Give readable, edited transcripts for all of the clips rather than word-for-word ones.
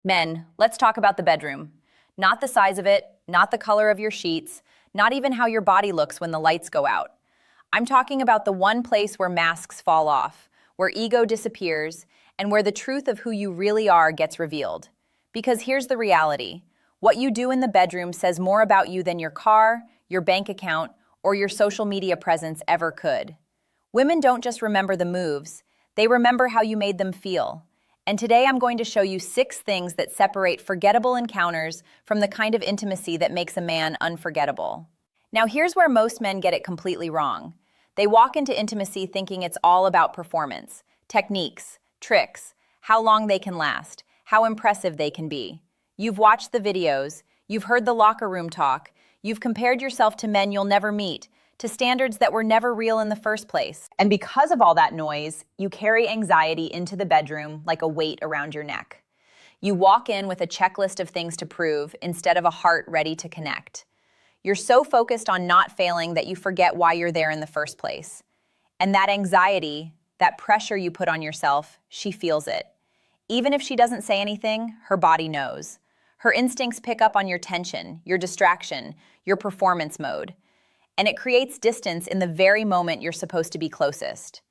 Men, let's talk about the bedroom. Not the size of it, not the color of your sheets, not even how your body looks when the lights go out. I'm talking about the one place where masks fall off, where ego disappears, and where the truth of who you really are gets revealed. Because here's the reality. What you do in the bedroom says more about you than your car, your bank account, or your social media presence ever could. Women don't just remember the moves, they remember how you made them feel. And today I'm going to show you 6 things that separate forgettable encounters from the kind of intimacy that makes a man unforgettable. Now here's where most men get it completely wrong. They walk into intimacy thinking it's all about performance, techniques, tricks, how long they can last, how impressive they can be. You've watched the videos, you've heard the locker room talk, you've compared yourself to men you'll never meet, to standards that were never real in the first place. And because of all that noise, you carry anxiety into the bedroom like a weight around your neck. You walk in with a checklist of things to prove instead of a heart ready to connect. You're so focused on not failing that you forget why you're there in the first place. And that anxiety, that pressure you put on yourself, she feels it. Even if she doesn't say anything, her body knows. Her instincts pick up on your tension, your distraction, your performance mode. And it creates distance in the very moment you're supposed to be closest.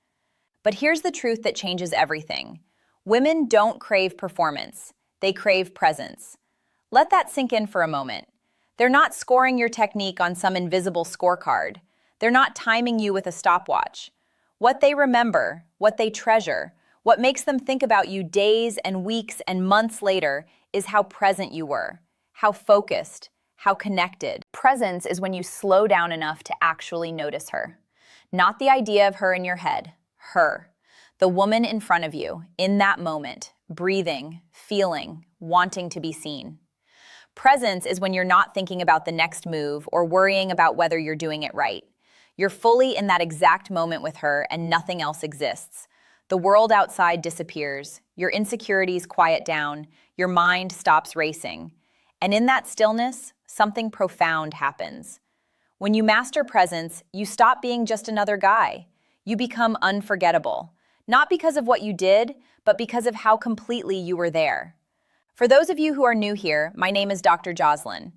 But here's the truth that changes everything. Women don't crave performance. They crave presence. Let that sink in for a moment. They're not scoring your technique on some invisible scorecard. They're not timing you with a stopwatch. What they remember, what they treasure, what makes them think about you days and weeks and months later is how present you were, how focused, how connected. Presence is when you slow down enough to actually notice her. Not the idea of her in your head, her. The woman in front of you, in that moment, breathing, feeling, wanting to be seen. Presence is when you're not thinking about the next move or worrying about whether you're doing it right. You're fully in that exact moment with her and nothing else exists. The world outside disappears, your insecurities quiet down, your mind stops racing. And in that stillness, something profound happens. When you master presence, you stop being just another guy. You become unforgettable, not because of what you did, but because of how completely you were there. For those of you who are new here, my name is Dr. Jocelyn.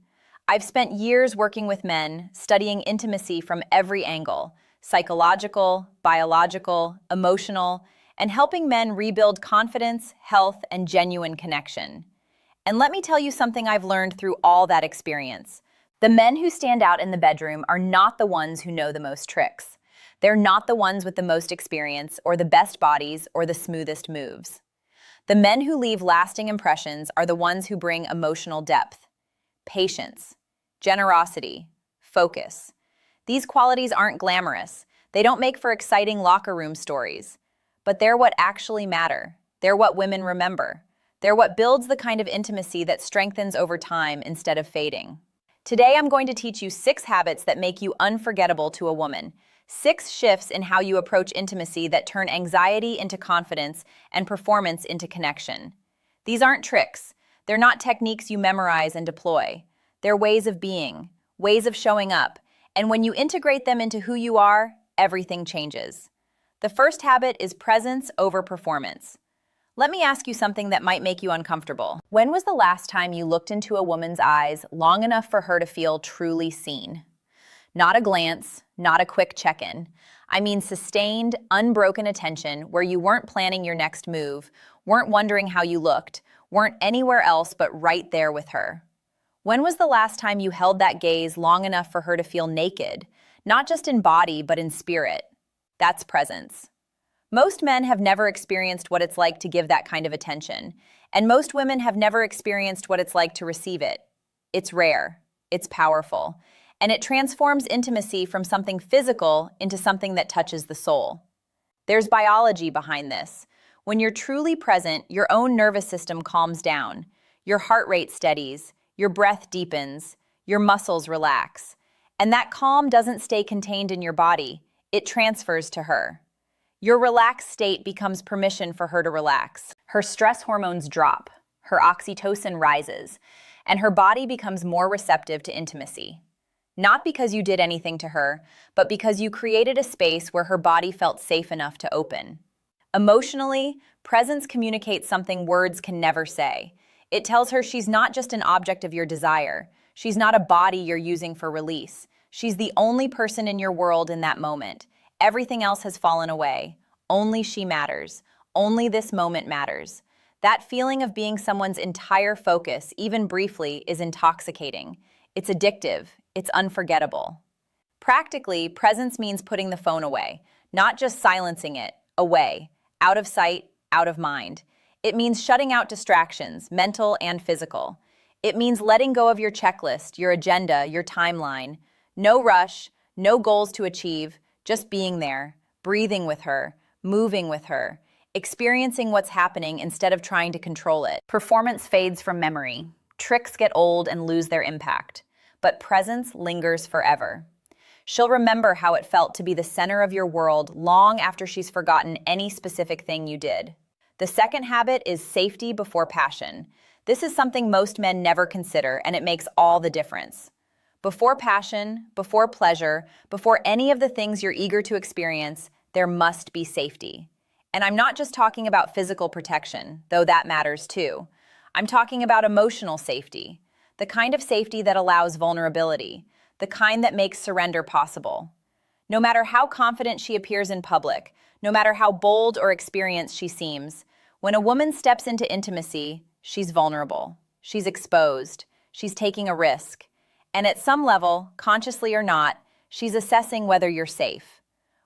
I've spent years working with men, studying intimacy from every angle, psychological, biological, emotional, and helping men rebuild confidence, health, and genuine connection. And let me tell you something I've learned through all that experience. The men who stand out in the bedroom are not the ones who know the most tricks. They're not the ones with the most experience or the best bodies or the smoothest moves. The men who leave lasting impressions are the ones who bring emotional depth, patience, generosity, focus. These qualities aren't glamorous. They don't make for exciting locker room stories. But they're what actually matter. They're what women remember. They're what builds the kind of intimacy that strengthens over time instead of fading. Today, I'm going to teach you 6 habits that make you unforgettable to a woman. 6 shifts in how you approach intimacy that turn anxiety into confidence and performance into connection. These aren't tricks. They're not techniques you memorize and deploy. They're ways of being, ways of showing up. And when you integrate them into who you are, everything changes. The first habit is presence over performance. Let me ask you something that might make you uncomfortable. When was the last time you looked into a woman's eyes long enough for her to feel truly seen? Not a glance, not a quick check-in. I mean sustained, unbroken attention where you weren't planning your next move, weren't wondering how you looked, weren't anywhere else but right there with her. When was the last time you held that gaze long enough for her to feel naked, not just in body but in spirit? That's presence. Most men have never experienced what it's like to give that kind of attention, and most women have never experienced what it's like to receive it. It's rare, it's powerful, and it transforms intimacy from something physical into something that touches the soul. There's biology behind this. When you're truly present, your own nervous system calms down, your heart rate steadies, your breath deepens, your muscles relax, and that calm doesn't stay contained in your body, it transfers to her. Your relaxed state becomes permission for her to relax. Her stress hormones drop, her oxytocin rises, and her body becomes more receptive to intimacy. Not because you did anything to her, but because you created a space where her body felt safe enough to open. Emotionally, presence communicates something words can never say. It tells her she's not just an object of your desire. She's not a body you're using for release. She's the only person in your world in that moment. Everything else has fallen away. Only she matters. Only this moment matters. That feeling of being someone's entire focus, even briefly, is intoxicating. It's addictive. It's unforgettable. Practically, presence means putting the phone away, not just silencing it, away, out of sight, out of mind. It means shutting out distractions, mental and physical. It means letting go of your checklist, your agenda, your timeline. No rush, no goals to achieve, just being there, breathing with her, moving with her, experiencing what's happening instead of trying to control it. Performance fades from memory. Tricks get old and lose their impact. But presence lingers forever. She'll remember how it felt to be the center of your world long after she's forgotten any specific thing you did. The second habit is safety before passion. This is something most men never consider, and it makes all the difference. Before passion, before pleasure, before any of the things you're eager to experience, there must be safety. And I'm not just talking about physical protection, though that matters too. I'm talking about emotional safety, the kind of safety that allows vulnerability, the kind that makes surrender possible. No matter how confident she appears in public, no matter how bold or experienced she seems, when a woman steps into intimacy, she's vulnerable, she's exposed, she's taking a risk. And at some level, consciously or not, she's assessing whether you're safe,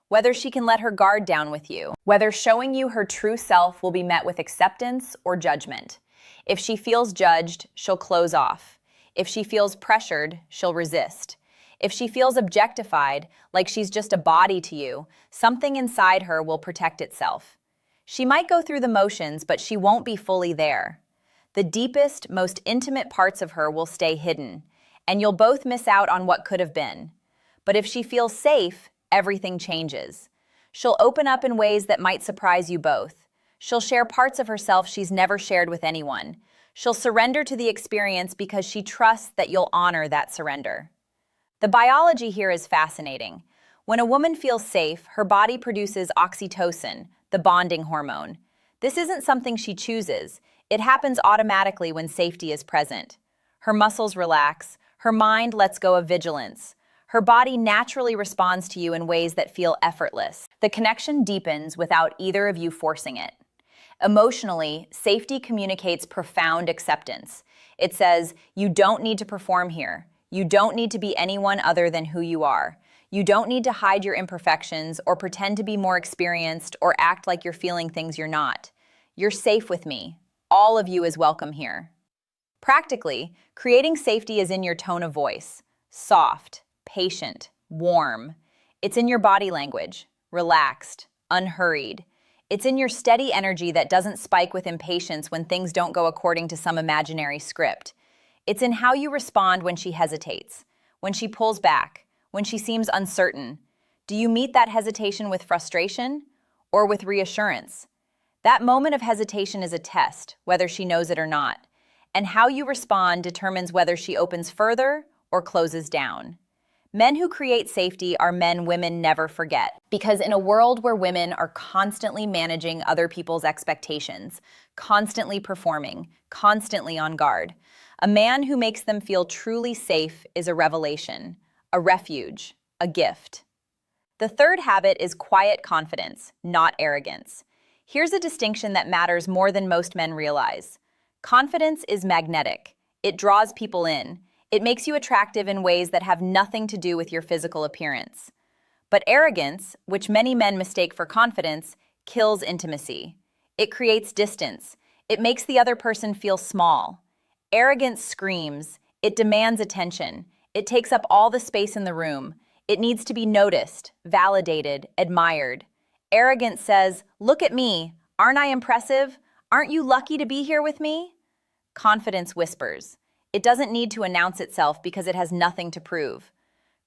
whether she can let her guard down with you, whether showing you her true self will be met with acceptance or judgment. If she feels judged, she'll close off. If she feels pressured, she'll resist. If she feels objectified, like she's just a body to you, something inside her will protect itself. She might go through the motions, but she won't be fully there. The deepest, most intimate parts of her will stay hidden, and you'll both miss out on what could have been. But if she feels safe, everything changes. She'll open up in ways that might surprise you both. She'll share parts of herself she's never shared with anyone. She'll surrender to the experience because she trusts that you'll honor that surrender. The biology here is fascinating. When a woman feels safe, her body produces oxytocin, the bonding hormone. This isn't something she chooses. It happens automatically when safety is present. Her muscles relax. Her mind lets go of vigilance. Her body naturally responds to you in ways that feel effortless. The connection deepens without either of you forcing it. Emotionally, safety communicates profound acceptance. It says, you don't need to perform here. You don't need to be anyone other than who you are. You don't need to hide your imperfections or pretend to be more experienced or act like you're feeling things you're not. You're safe with me. All of you is welcome here. Practically, creating safety is in your tone of voice. Soft, patient, warm. It's in your body language. Relaxed, unhurried. It's in your steady energy that doesn't spike with impatience when things don't go according to some imaginary script. It's in how you respond when she hesitates, when she pulls back, when she seems uncertain. Do you meet that hesitation with frustration or with reassurance? That moment of hesitation is a test, whether she knows it or not. And how you respond determines whether she opens further or closes down. Men who create safety are men women never forget, because in a world where women are constantly managing other people's expectations, constantly performing, constantly on guard, a man who makes them feel truly safe is a revelation, a refuge, a gift. The third habit is quiet confidence, not arrogance. Here's a distinction that matters more than most men realize. Confidence is magnetic. It draws people in. It makes you attractive in ways that have nothing to do with your physical appearance. But arrogance, which many men mistake for confidence, kills intimacy. It creates distance. It makes the other person feel small. Arrogance screams. It demands attention. It takes up all the space in the room. It needs to be noticed, validated, admired. Arrogance says, "Look at me. Aren't I impressive? Aren't you lucky to be here with me?" Confidence whispers. It doesn't need to announce itself because it has nothing to prove.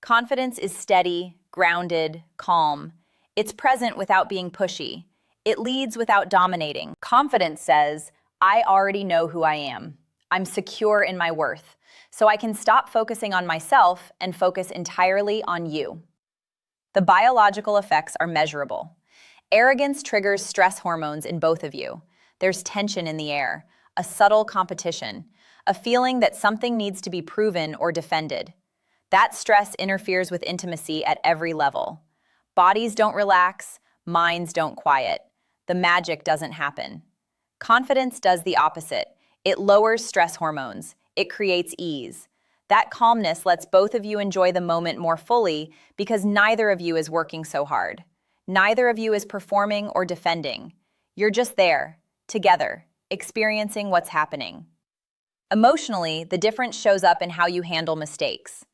Confidence is steady, grounded, calm. It's present without being pushy. It leads without dominating. Confidence says, I already know who I am. I'm secure in my worth, so I can stop focusing on myself and focus entirely on you. The biological effects are measurable. Arrogance triggers stress hormones in both of you. There's tension in the air, a subtle competition, a feeling that something needs to be proven or defended. That stress interferes with intimacy at every level. Bodies don't relax, minds don't quiet. The magic doesn't happen. Confidence does the opposite. It lowers stress hormones. It creates ease. That calmness lets both of you enjoy the moment more fully because neither of you is working so hard. Neither of you is performing or defending. You're just there, together, experiencing what's happening. Emotionally, the difference shows up in how you handle mistakes.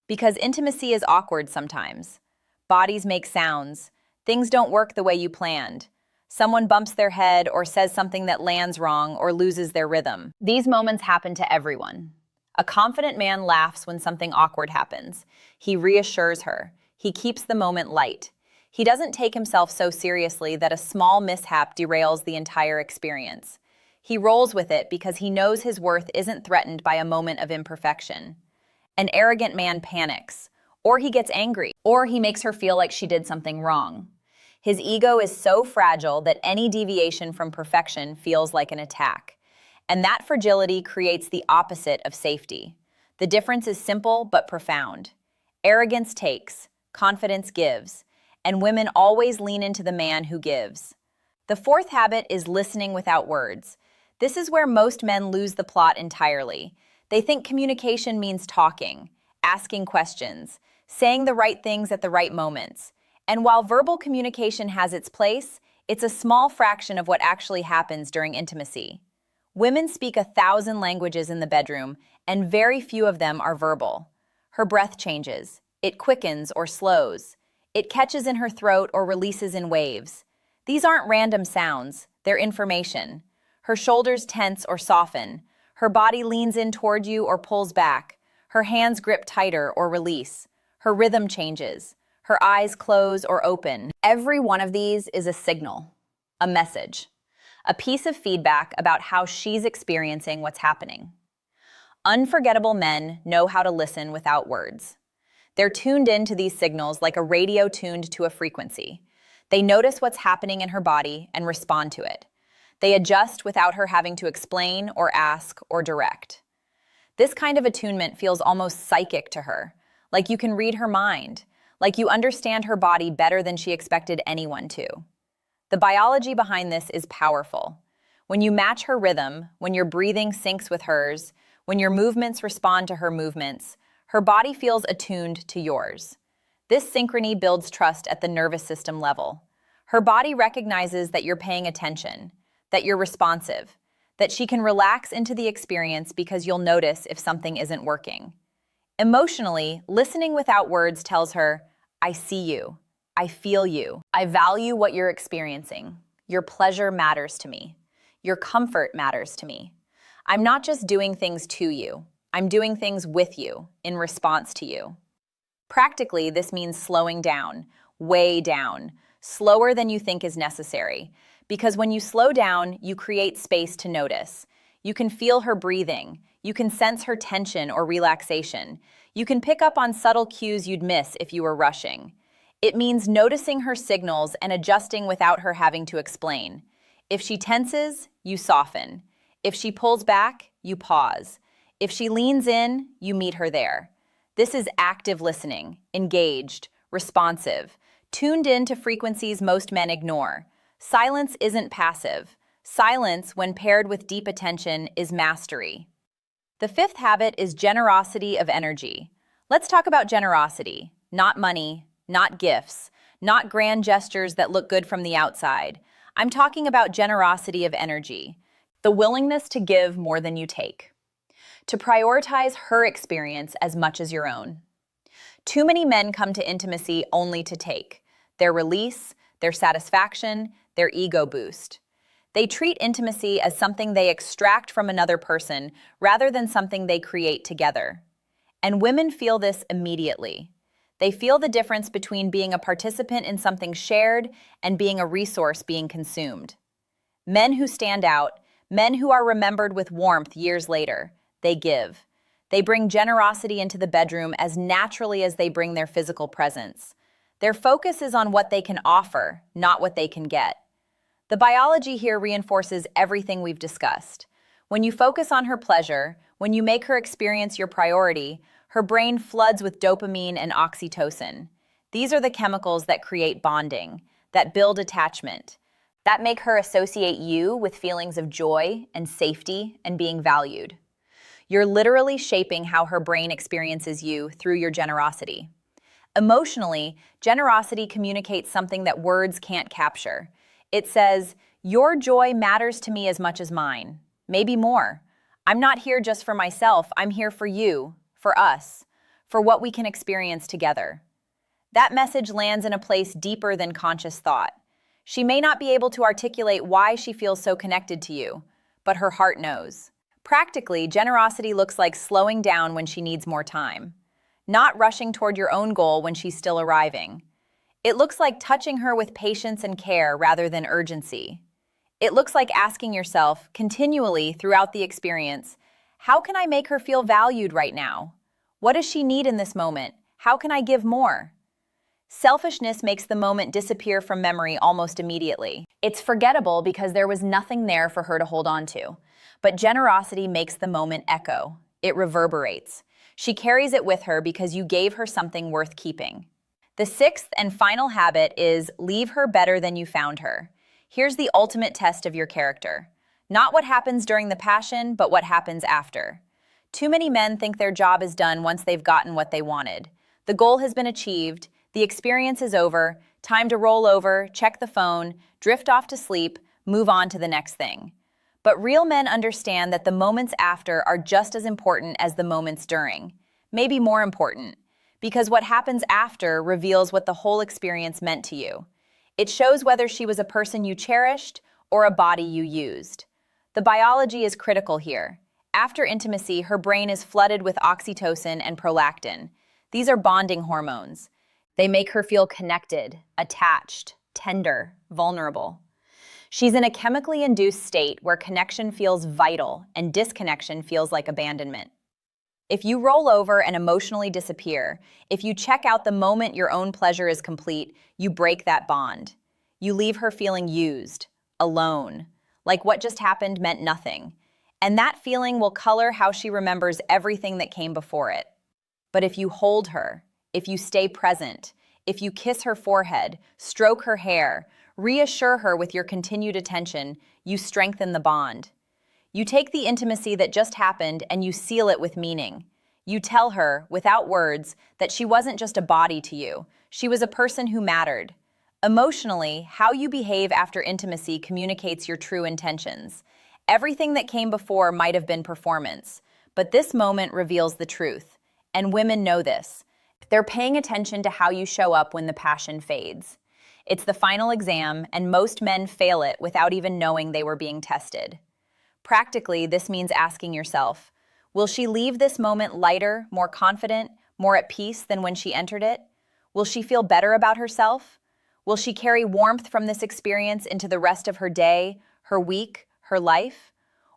Because intimacy is awkward sometimes. Bodies make sounds. Things don't work the way you planned. Someone bumps their head or says something that lands wrong or loses their rhythm. These moments happen to everyone. A confident man laughs when something awkward happens. He reassures her. He keeps the moment light. He doesn't take himself so seriously that a small mishap derails the entire experience. He rolls with it because he knows his worth isn't threatened by a moment of imperfection. An arrogant man panics, or he gets angry, or he makes her feel like she did something wrong. His ego is so fragile that any deviation from perfection feels like an attack. And that fragility creates the opposite of safety. The difference is simple but profound. Arrogance takes, confidence gives, and women always lean into the man who gives. The fourth habit is listening without words. This is where most men lose the plot entirely. They think communication means talking, asking questions, saying the right things at the right moments. And while verbal communication has its place, it's a small fraction of what actually happens during intimacy. Women speak 1,000 languages in the bedroom, and very few of them are verbal. Her breath changes. It quickens or slows. It catches in her throat or releases in waves. These aren't random sounds. They're information. Her shoulders tense or soften. Her body leans in toward you or pulls back. Her hands grip tighter or release. Her rhythm changes. Her eyes close or open. Every one of these is a signal, a message, a piece of feedback about how she's experiencing what's happening. Unforgettable men know how to listen without words. They're tuned into these signals like a radio tuned to a frequency. They notice what's happening in her body and respond to it. They adjust without her having to explain or ask or direct. This kind of attunement feels almost psychic to her, like you can read her mind, like you understand her body better than she expected anyone to. The biology behind this is powerful. When you match her rhythm, when your breathing syncs with hers, when your movements respond to her movements, her body feels attuned to yours. This synchrony builds trust at the nervous system level. Her body recognizes that you're paying attention, that you're responsive, that she can relax into the experience because you'll notice if something isn't working. Emotionally, listening without words tells her, I see you. I feel you. I value what you're experiencing. Your pleasure matters to me. Your comfort matters to me. I'm not just doing things to you. I'm doing things with you, in response to you. Practically, this means slowing down, way down, slower than you think is necessary. Because when you slow down, you create space to notice. You can feel her breathing. You can sense her tension or relaxation. You can pick up on subtle cues you'd miss if you were rushing. It means noticing her signals and adjusting without her having to explain. If she tenses, you soften. If she pulls back, you pause. If she leans in, you meet her there. This is active listening, engaged, responsive, tuned in to frequencies most men ignore. Silence isn't passive. Silence, when paired with deep attention, is mastery. The fifth habit is generosity of energy. Let's talk about generosity, not money, not gifts, not grand gestures that look good from the outside. I'm talking about generosity of energy, the willingness to give more than you take, to prioritize her experience as much as your own. Too many men come to intimacy only to take, their release, their satisfaction, their ego boost. They treat intimacy as something they extract from another person rather than something they create together. And women feel this immediately. They feel the difference between being a participant in something shared and being a resource being consumed. Men who stand out, men who are remembered with warmth years later, they give. They bring generosity into the bedroom as naturally as they bring their physical presence. Their focus is on what they can offer, not what they can get. The biology here reinforces everything we've discussed. When you focus on her pleasure, when you make her experience your priority, her brain floods with dopamine and oxytocin. These are the chemicals that create bonding, that build attachment, that make her associate you with feelings of joy and safety and being valued. You're literally shaping how her brain experiences you through your generosity. Emotionally, generosity communicates something that words can't capture. It says, "Your joy matters to me as much as mine, maybe more. I'm not here just for myself, I'm here for you, for us, for what we can experience together." That message lands in a place deeper than conscious thought. She may not be able to articulate why she feels so connected to you, but her heart knows. Practically, generosity looks like slowing down when she needs more time, not rushing toward your own goal when she's still arriving. It looks like touching her with patience and care rather than urgency. It looks like asking yourself continually throughout the experience, how can I make her feel valued right now? What does she need in this moment? How can I give more? Selfishness makes the moment disappear from memory almost immediately. It's forgettable because there was nothing there for her to hold on to. But generosity makes the moment echo. It reverberates. She carries it with her because you gave her something worth keeping. The sixth and final habit is leave her better than you found her. Here's the ultimate test of your character. Not what happens during the passion, but what happens after. Too many men think their job is done once they've gotten what they wanted. The goal has been achieved, the experience is over, time to roll over, check the phone, drift off to sleep, move on to the next thing. But real men understand that the moments after are just as important as the moments during, maybe more important, because what happens after reveals what the whole experience meant to you. It shows whether she was a person you cherished or a body you used. The biology is critical here. After intimacy, her brain is flooded with oxytocin and prolactin. These are bonding hormones. They make her feel connected, attached, tender, vulnerable. She's in a chemically induced state where connection feels vital and disconnection feels like abandonment. If you roll over and emotionally disappear, if you check out the moment your own pleasure is complete, you break that bond. You leave her feeling used, alone, like what just happened meant nothing. And that feeling will color how she remembers everything that came before it. But if you hold her, if you stay present, if you kiss her forehead, stroke her hair, reassure her with your continued attention, you strengthen the bond. You take the intimacy that just happened and you seal it with meaning. You tell her, without words, that she wasn't just a body to you. She was a person who mattered. Emotionally, how you behave after intimacy communicates your true intentions. Everything that came before might have been performance, but this moment reveals the truth. And women know this. They're paying attention to how you show up when the passion fades. It's the final exam, and most men fail it without even knowing they were being tested. Practically, this means asking yourself, will she leave this moment lighter, more confident, more at peace than when she entered it? Will she feel better about herself? Will she carry warmth from this experience into the rest of her day, her week, her life?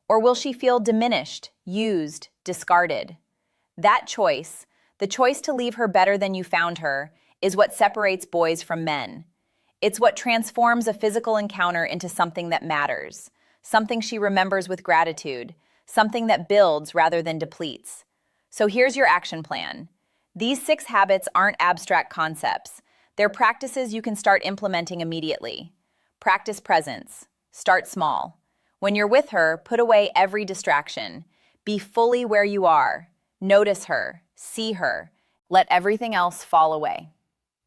Or will she feel diminished, used, discarded? That choice, the choice to leave her better than you found her, is what separates boys from men. It's what transforms a physical encounter into something that matters, something she remembers with gratitude, something that builds rather than depletes. So here's your action plan. These 6 habits aren't abstract concepts. They're practices you can start implementing immediately. Practice presence. Start small. When you're with her, put away every distraction. Be fully where you are. Notice her. See her. Let everything else fall away.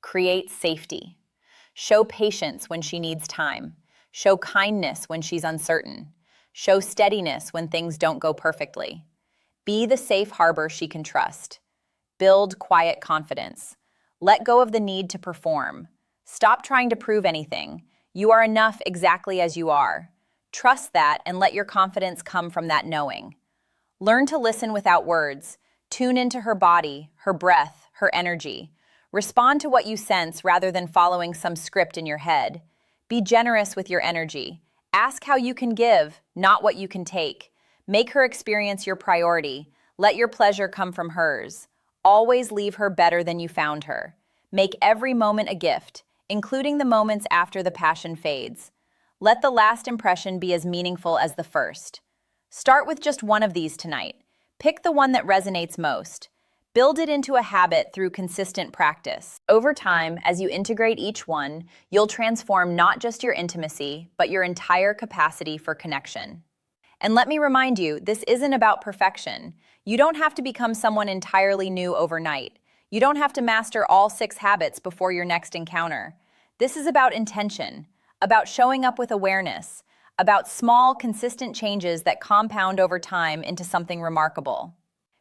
Create safety. Show patience when she needs time. Show kindness when she's uncertain. Show steadiness when things don't go perfectly. Be the safe harbor she can trust. Build quiet confidence. Let go of the need to perform. Stop trying to prove anything. You are enough exactly as you are. Trust that and let your confidence come from that knowing. Learn to listen without words. Tune into her body, her breath, her energy. Respond to what you sense rather than following some script in your head. Be generous with your energy. Ask how you can give, not what you can take. Make her experience your priority. Let your pleasure come from hers. Always leave her better than you found her. Make every moment a gift, including the moments after the passion fades. Let the last impression be as meaningful as the first. Start with just one of these tonight. Pick the one that resonates most. Build it into a habit through consistent practice. Over time, as you integrate each one, you'll transform not just your intimacy, but your entire capacity for connection. And let me remind you, this isn't about perfection. You don't have to become someone entirely new overnight. You don't have to master all 6 habits before your next encounter. This is about intention, about showing up with awareness, about small, consistent changes that compound over time into something remarkable.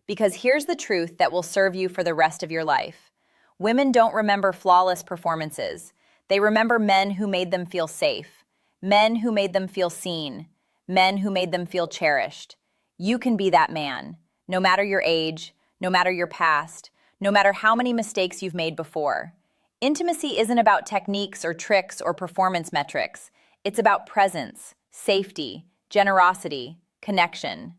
Because here's the truth that will serve you for the rest of your life. Women don't remember flawless performances. They remember men who made them feel safe, men who made them feel seen, men who made them feel cherished. You can be that man, no matter your age, no matter your past, no matter how many mistakes you've made before. Intimacy isn't about techniques or tricks or performance metrics. It's about presence, safety, generosity, connection.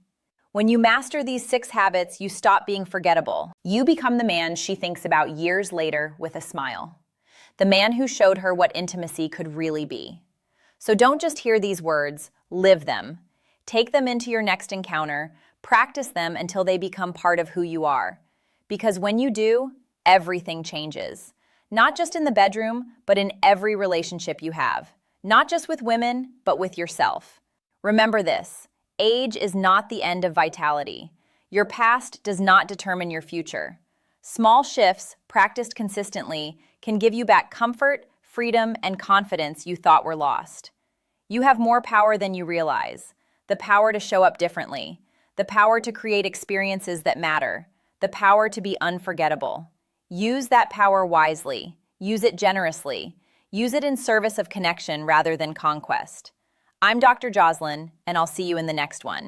When you master these 6 habits, you stop being forgettable. You become the man she thinks about years later with a smile. The man who showed her what intimacy could really be. So don't just hear these words, live them. Take them into your next encounter, practice them until they become part of who you are. Because when you do, everything changes. Not just in the bedroom, but in every relationship you have. Not just with women, but with yourself. Remember this, age is not the end of vitality. Your past does not determine your future. Small shifts, practiced consistently, can give you back comfort, freedom, and confidence you thought were lost. You have more power than you realize. The power to show up differently. The power to create experiences that matter. The power to be unforgettable. Use that power wisely. Use it generously. Use it in service of connection rather than conquest. I'm Dr. Jocelyn, and I'll see you in the next one.